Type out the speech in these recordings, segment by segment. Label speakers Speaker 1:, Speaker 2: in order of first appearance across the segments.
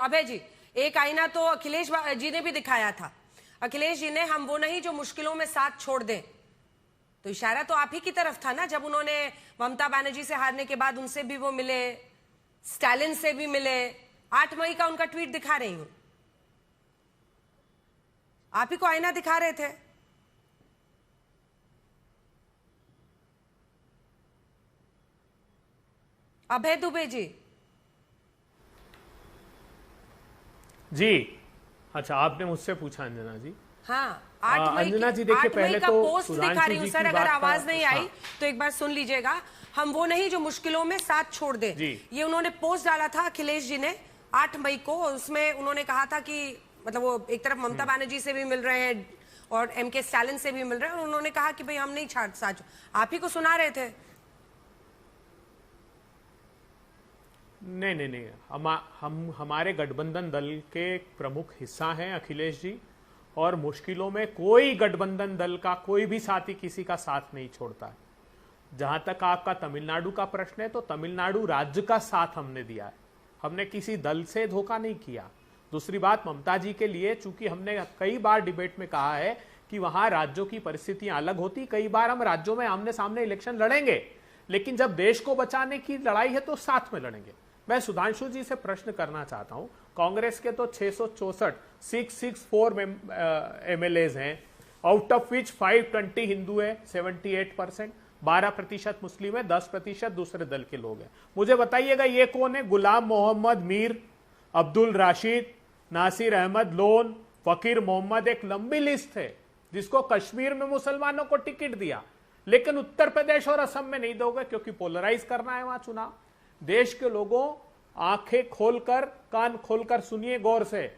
Speaker 1: अभय जी, एक आईना तो अखिलेश जी ने भी दिखाया था। अखिलेश जी ने हम वो नहीं जो मुश्किलों में साथ छोड़ दें, तो इशारा तो आप ही की तरफ था ना, जब उन्होंने ममता बनर्जी से हारने के बाद उनसे भी वो मिले, स्टालिन से भी मिले। 8 मई का उनका ट्वीट दिखा रही हूं, आप ही को आईना दिखा रहे थे। अभय दुबे जी।
Speaker 2: जी अच्छा, आपने मुझसे पूछा अंजना जी।
Speaker 1: हाँ, 8 मई
Speaker 2: अंजना जी देखिए, पहले
Speaker 1: का
Speaker 2: तो
Speaker 1: पोस्ट दिखा रही हूँ सर, अगर आवाज नहीं आई तो एक बार सुन लीजिएगा। हम वो नहीं जो मुश्किलों में साथ छोड़ दे, ये उन्होंने पोस्ट डाला था अखिलेश जी ने 8 मई को। उसमें उन्होंने कहा था कि मतलब वो एक तरफ ममता बनर्जी से भी मिल रहे हैं और एमके स्टालिन से भी मिल रहे हैं, और उन्होंने कहा कि भाई हम नहीं छाड़ साथ, आप ही को सुना रहे थे।
Speaker 2: नहीं, हम हमारे गठबंधन दल के प्रमुख हिस्सा हैं अखिलेश जी, और मुश्किलों में कोई गठबंधन दल का कोई भी साथी किसी का साथ नहीं छोड़ता है। जहां तक आपका तमिलनाडु का प्रश्न है, तो तमिलनाडु राज्य का साथ हमने दिया है, हमने किसी दल से धोखा नहीं किया। दूसरी बात, ममता जी के लिए चूंकि हमने कई बार डिबेट में कहा है कि वहां राज्यों की परिस्थितियां अलग होती, कई बार हम राज्यों में आमने सामने इलेक्शन लड़ेंगे, लेकिन जब देश को बचाने की लड़ाई है तो साथ में लड़ेंगे। मैं सुधांशु जी से प्रश्न करना चाहता हूं, कांग्रेस के तो 664 एमएलएज हैं, आउट ऑफ विच 520 हिंदू है, 78%, 12% मुस्लिम है, 10% दूसरे दल के लोग हैं। मुझे बताइएगा ये कौन है? गुलाम मोहम्मद मीर, अब्दुल राशिद, नासिर अहमद लोन, फकीर मोहम्मद, एक लंबी लिस्ट है जिसको कश्मीर में मुसलमानों को टिकट दिया, लेकिन उत्तर प्रदेश और असम में नहीं दोगे क्योंकि पोलराइज करना है वहां चुनाव। देश के लोगों, आंखें खोलकर कान खोलकर सुनिए गौर से,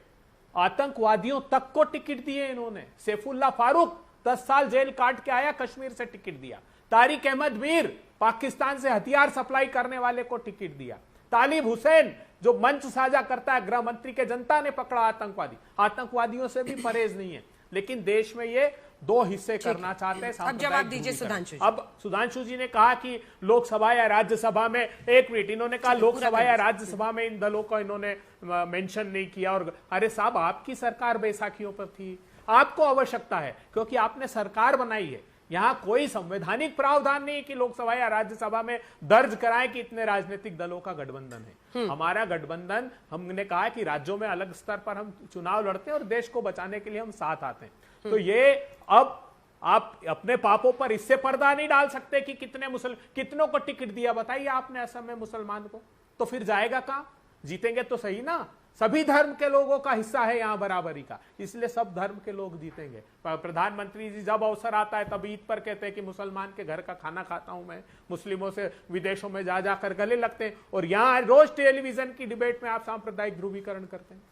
Speaker 2: आतंकवादियों तक को टिकट दिए इन्होंने। सैफुल्लाह फारूक 10 साल जेल काट के आया, कश्मीर से टिकट दिया। तारिक अहमद मीर, पाकिस्तान से हथियार सप्लाई करने वाले को टिकट दिया। तालिब हुसैन जो मंच साझा करता है गृह मंत्री के, जनता ने पकड़ा आतंकवादी। आतंकवादियों से भी परहेज नहीं है, लेकिन देश में ये दो हिस्से करना चाहते हैं।
Speaker 1: अब जवाब दीजिए सुधांशु जी।
Speaker 2: अब सुधांशु जी ने कहा कि लोकसभा या राज्यसभा में, एक मिनट, इन्होंने कहा लोकसभा या राज्यसभा में इन दलों को इन्होंने मेंशन नहीं किया। और अरे साहब, आपकी सरकार बैसाखियों पर थी, आपको आवश्यकता है क्योंकि आपने सरकार बनाई है। यहां कोई संवैधानिक प्रावधान नहीं है कि लोकसभा या राज्यसभा में दर्ज कराएं कि इतने राजनीतिक दलों का गठबंधन है। हमारा गठबंधन, हमने कहा कि राज्यों में अलग स्तर पर हम चुनाव लड़ते हैं और देश को बचाने के लिए हम साथ आते हैं। तो ये अब आप अपने पापों पर इससे पर्दा नहीं डाल सकते कि कितनों को टिकट दिया, बताइए आपने असम में मुसलमान को, तो फिर जाएगा कहां? जीतेंगे तो सही ना। सभी धर्म के लोगों का हिस्सा है यहां बराबरी का, इसलिए सब धर्म के लोग जीतेंगे। प्रधानमंत्री जी जब अवसर आता है तब ईद पर कहते हैं कि मुसलमान के घर का खाना खाता हूं मैं, मुस्लिमों से विदेशों में जा जाकर गले लगते हैं, और यहां रोज टेलीविजन की डिबेट में आप सांप्रदायिक ध्रुवीकरण करते हैं।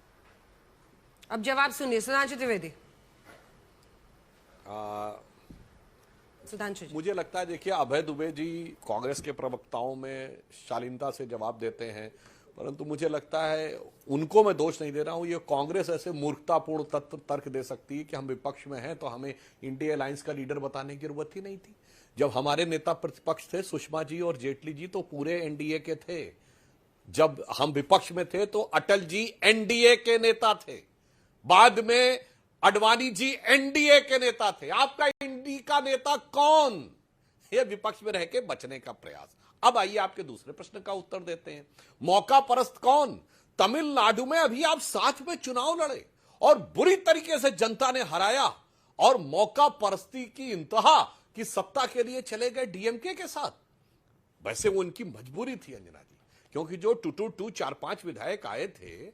Speaker 1: अब जवाब सुनिए सुधांशु त्रिवेदी। सुधांशु जी,
Speaker 3: मुझे लगता है, देखिए, अभय दुबे जी कांग्रेस के प्रवक्ताओं में शालीनता से जवाब देते हैं, परंतु मुझे लगता है उनको मैं दोष नहीं दे रहा हूं। ये कांग्रेस ऐसे मूर्खतापूर्ण तर्क दे सकती है कि हम विपक्ष में हैं तो हमें इंडिया अलायंस का लीडर बताने की जरूरत ही नहीं थी। जब हमारे नेता प्रतिपक्ष थे सुषमा जी और जेटली जी, तो पूरे एनडीए के थे। जब हम विपक्ष में थे तो अटल जी एनडीए के नेता थे, बाद में अडवाणी जी एनडीए के नेता थे। आपका एनडीए का नेता कौन? ये विपक्ष में रह के बचने का प्रयास। अब आइए आपके दूसरे प्रश्न का उत्तर देते हैं। मौका परस्त कौन? तमिलनाडु में अभी आप साथ में चुनाव लड़े और बुरी तरीके से जनता ने हराया, और मौका परस्ती की इंतहा की सत्ता के लिए चले गए डीएमके के साथ। वैसे वो उनकी मजबूरी थी अंजना जी, क्योंकि जो 222 4-5 विधायक आए थे,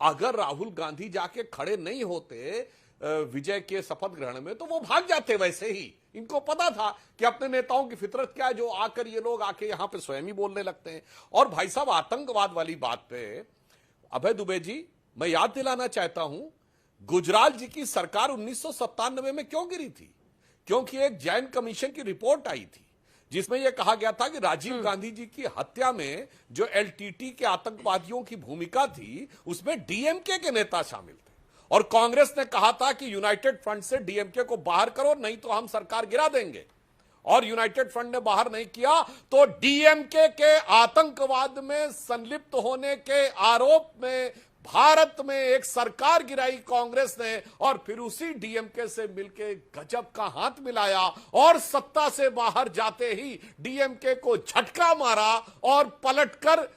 Speaker 3: अगर राहुल गांधी जाके खड़े नहीं होते विजय के शपथ ग्रहण में, तो वो भाग जाते वैसे ही। इनको पता था कि अपने नेताओं की फितरत क्या है, जो आकर ये लोग आके यहां पे स्वयं ही बोलने लगते हैं। और भाई साहब, आतंकवाद वाली बात पे अभय दुबे जी, मैं याद दिलाना चाहता हूं, गुजराल जी की सरकार 1997 में क्यों गिरी थी? क्योंकि एक जैन कमीशन की रिपोर्ट आई थी जिसमें यह कहा गया था कि राजीव गांधी जी की हत्या में जो एलटीटी के आतंकवादियों की भूमिका थी, उसमें डीएमके के नेता शामिल थे, और कांग्रेस ने कहा था कि यूनाइटेड फ्रंट से डीएमके को बाहर करो, नहीं तो हम सरकार गिरा देंगे। और यूनाइटेड फ्रंट ने बाहर नहीं किया तो डीएमके के आतंकवाद में संलिप्त होने के आरोप में भारत में एक सरकार गिराई कांग्रेस ने और फिर उसी डीएमके से मिलके गजब का हाथ मिलाया और सत्ता से बाहर जाते ही डीएमके को झटका मारा और पलटकर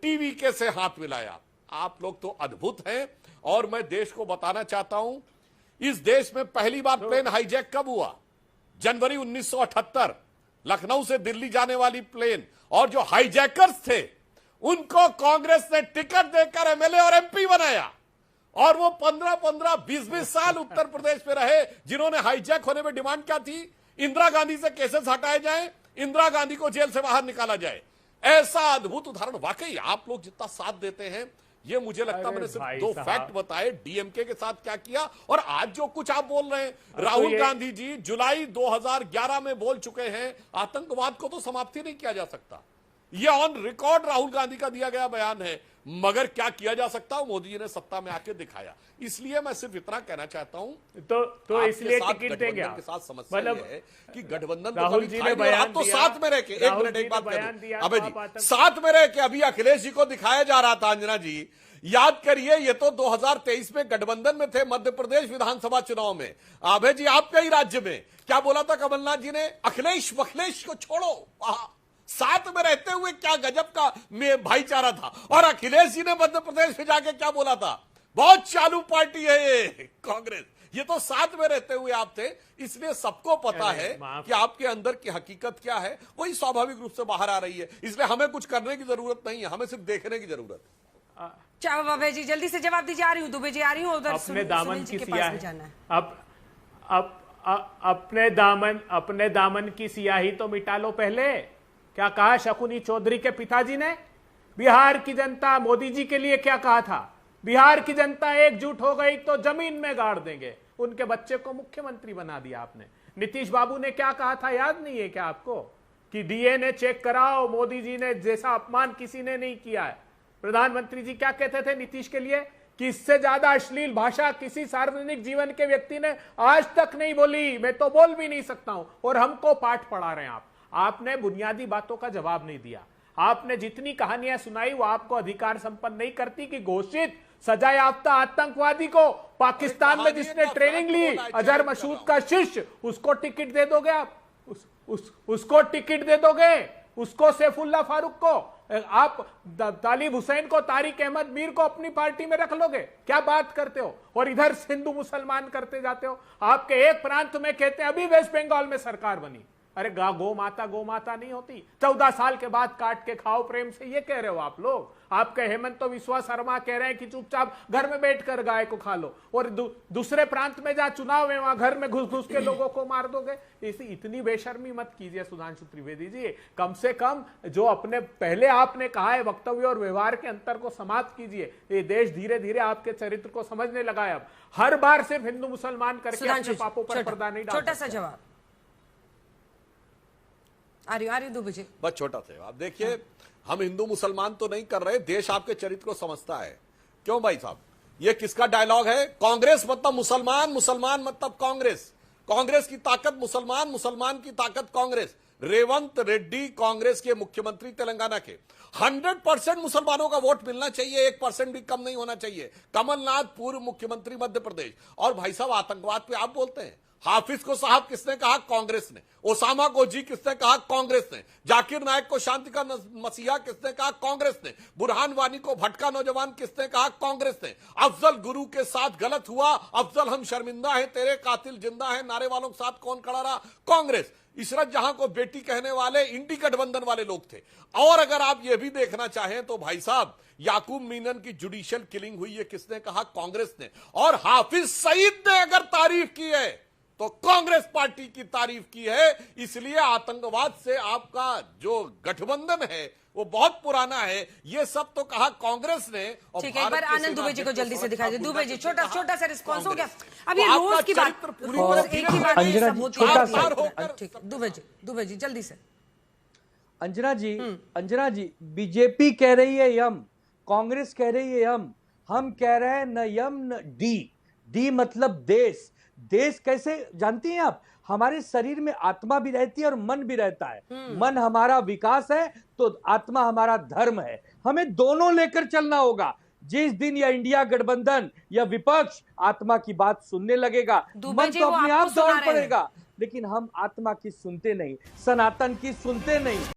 Speaker 3: टीवीके से हाथ मिलाया। आप लोग तो अद्भुत हैं। और मैं देश को बताना चाहता हूं, इस देश में पहली बार प्लेन हाईजैक कब हुआ? जनवरी 1978, लखनऊ से दिल्ली जाने वाली प्लेन, और जो हाईजैकर्स थे उनको कांग्रेस ने टिकट देकर एमएलए और एमपी बनाया और वो 15-15, 20-20 साल उत्तर प्रदेश में रहे। जिन्होंने हाईजैक होने में डिमांड क्या थी? इंदिरा गांधी से केसेस हटाए जाएं, इंदिरा गांधी को जेल से बाहर निकाला जाए। ऐसा अद्भुत उदाहरण। वाकई आप लोग जितना साथ देते हैं, ये मुझे लगता, मैंने सिर्फ 2 फैक्ट बताए डीएमके के साथ क्या किया। और आज जो कुछ आप बोल रहे हैं, राहुल गांधी जी जुलाई 2011 में बोल चुके हैं आतंकवाद को तो समाप्ति नहीं किया जा सकता। ये ऑन रिकॉर्ड राहुल गांधी का दिया गया बयान है। मगर क्या किया जा सकता है, मोदी जी ने सत्ता में आके दिखाया। इसलिए मैं सिर्फ इतना कहना चाहता हूं,
Speaker 2: तो इसलिए टिकट देंगे
Speaker 3: के साथ समस्या
Speaker 2: मतलब
Speaker 3: है कि गठबंधन
Speaker 2: राहुल जी ने बयान
Speaker 3: तो
Speaker 2: दिया,
Speaker 3: साथ में रह के एक बात
Speaker 2: दिया,
Speaker 3: अबे जी साथ में रह के अभी अखिलेश जी को दिखाया जा रहा था। अंजना जी याद करिए, ये तो 2023 में गठबंधन में थे मध्य प्रदेश विधानसभा चुनाव में। आभे जी आपके ही राज्य में क्या बोला था कमलनाथ जी ने? अखिलेश वखलेश को छोड़ो, साथ में रहते हुए क्या गजब का भाईचारा था। और अखिलेश जी ने मध्य प्रदेश में जाके क्या बोला था? बहुत चालू पार्टी है ये कांग्रेस। ये तो साथ में रहते हुए आप थे। इसलिए सबको पता है कि आपके अंदर की हकीकत क्या है, वही स्वाभाविक रूप से बाहर आ रही है। इसलिए हमें कुछ करने की जरूरत नहीं है, हमें सिर्फ देखने की जरूरत है।
Speaker 1: चाहो बाबा जी जल्दी से जवाब दीजिए। आ रही हूँ, दुबे जी आ रही हूँ। उधर
Speaker 2: अपने दामन की सियाही
Speaker 1: जाना है।
Speaker 2: अपने दामन की सियाही तो मिटा लो पहले। क्या कहा शकुनी चौधरी के पिताजी ने? बिहार की जनता मोदी जी के लिए क्या कहा था? बिहार की जनता एकजुट हो गई तो जमीन में गाड़ देंगे। उनके बच्चे को मुख्यमंत्री बना दिया आपने। नीतीश बाबू ने क्या कहा था, याद नहीं है क्या आपको? कि डीएनए चेक कराओ, मोदी जी ने जैसा अपमान किसी ने नहीं किया है। प्रधानमंत्री जी क्या कहते थे नीतीश के लिए कि इससे ज्यादा अश्लील भाषा किसी सार्वजनिक जीवन के व्यक्ति ने आज तक नहीं बोली, मैं तो बोल भी नहीं सकता हूं। और हमको पाठ पढ़ा रहे हैं आप। आपने बुनियादी बातों का जवाब नहीं दिया। आपने जितनी कहानियां सुनाई वो आपको अधिकार संपन्न नहीं करती कि घोषित सजा याफ्ता आतंकवादी को पाकिस्तान में जिसने ट्रेनिंग ली, अजहर मसूद का शिष्य, उसको टिकट दे दोगे आप? उसको टिकट दे दोगे? उसको सैफुल्लाह फारूक को? आप तालिब हुसैन को, तारिक अहमद मीर को अपनी पार्टी में रख लोगे? क्या बात करते हो? और इधर हिंदू मुसलमान करते जाते हो। आपके एक प्रांत में कहते हैं अभी वेस्ट बंगाल में सरकार बनी। अरे गौ माता नहीं होती? 14 साल के बाद काट के खाओ प्रेम से, ये कह रहे हो आप लोग। आपके हेमंत तो विश्वा शर्मा कह रहे हैं कि चुपचाप घर में बैठकर गाय को खा लो। और दूसरे प्रांत में जहां चुनाव है वहां घर में घुस के लोगों को मार दोगे। इतनी बेशर्मी मत कीजिए सुधांशु त्रिवेदी जी। कम से कम जो अपने पहले आपने कहा है वक्तव्य और व्यवहार के अंतर को समाप्त कीजिए। ये देश धीरे धीरे आपके चरित्र को समझने लगा है। अब हर बार सिर्फ हिंदू मुसलमान करके अपने पापों पर पर्दा नहीं डाल।
Speaker 1: छोटा सा जवाब आ रही दुबे जी।
Speaker 3: बस छोटा सा आप देखिए, हम हिंदू मुसलमान तो नहीं कर रहे, देश आपके चरित्र को समझता है। क्यों भाई साहब? ये किसका डायलॉग है? कांग्रेस मतलब मुसलमान, मुसलमान मतलब कांग्रेस। कांग्रेस की ताकत मुसलमान, मुसलमान की ताकत कांग्रेस। रेवंत रेड्डी कांग्रेस के मुख्यमंत्री तेलंगाना के। 100% मुसलमानों का वोट मिलना चाहिए, 1% भी कम नहीं होना चाहिए। कमलनाथ पूर्व मुख्यमंत्री मध्य प्रदेश। और भाई साहब आतंकवाद पे आप बोलते हैं। हाफिज को साहब किसने कहा? कांग्रेस ने। ओसामा को जी किसने कहा? कांग्रेस ने। जाकिर नायक को शांति का मसीहा किसने कहा? कांग्रेस ने। बुरहान वानी को भटका नौजवान किसने कहा? कांग्रेस ने। अफजल गुरु के साथ गलत हुआ, अफजल हम शर्मिंदा हैं, तेरे कातिल जिंदा हैं, नारे वालों के साथ कौन खड़ा रहा? कांग्रेस। इशरत जहां को बेटी कहने वाले इंडी गठबंधन वाले लोग थे। और अगर आप यह भी देखना चाहें तो भाई साहब याकूब मीनन की जुडिशियल किलिंग हुई है, किसने कहा? कांग्रेस ने। और हाफिज सईद ने अगर तारीफ की है तो कांग्रेस पार्टी की तारीफ की है। इसलिए आतंकवाद से आपका जो गठबंधन है वो बहुत पुराना है। ये सब तो कहा कांग्रेस ने।
Speaker 1: ठीक है, एक बार आनंद दुबे जी को जल्दी से दिखा दीजिए। दुबे जी छोटा सा रिस्पॉन्स हो गया। अब ये रोज की बात, रोज एक ही बात होती है। दुबे जी जल्दी से।
Speaker 4: अंजना जी बीजेपी कह रही है यम, कांग्रेस कह रही है हम कह रहे हैं न यम न डी मतलब देश। देश कैसे जानती हैं आप? हमारे शरीर में आत्मा भी रहती है और मन भी रहता है। मन हमारा विकास है तो आत्मा हमारा धर्म है। हमें दोनों लेकर चलना होगा। जिस दिन यह इंडिया गठबंधन या विपक्ष आत्मा की बात सुनने लगेगा,
Speaker 1: दुबे
Speaker 4: मन
Speaker 1: जी,
Speaker 4: तो
Speaker 1: वो
Speaker 4: अपने
Speaker 1: आपको
Speaker 4: आप
Speaker 1: सुना
Speaker 4: दौड़
Speaker 1: रहे हैं।
Speaker 4: पड़ेगा, लेकिन हम आत्मा की सुनते नहीं, सनातन की सुनते नहीं।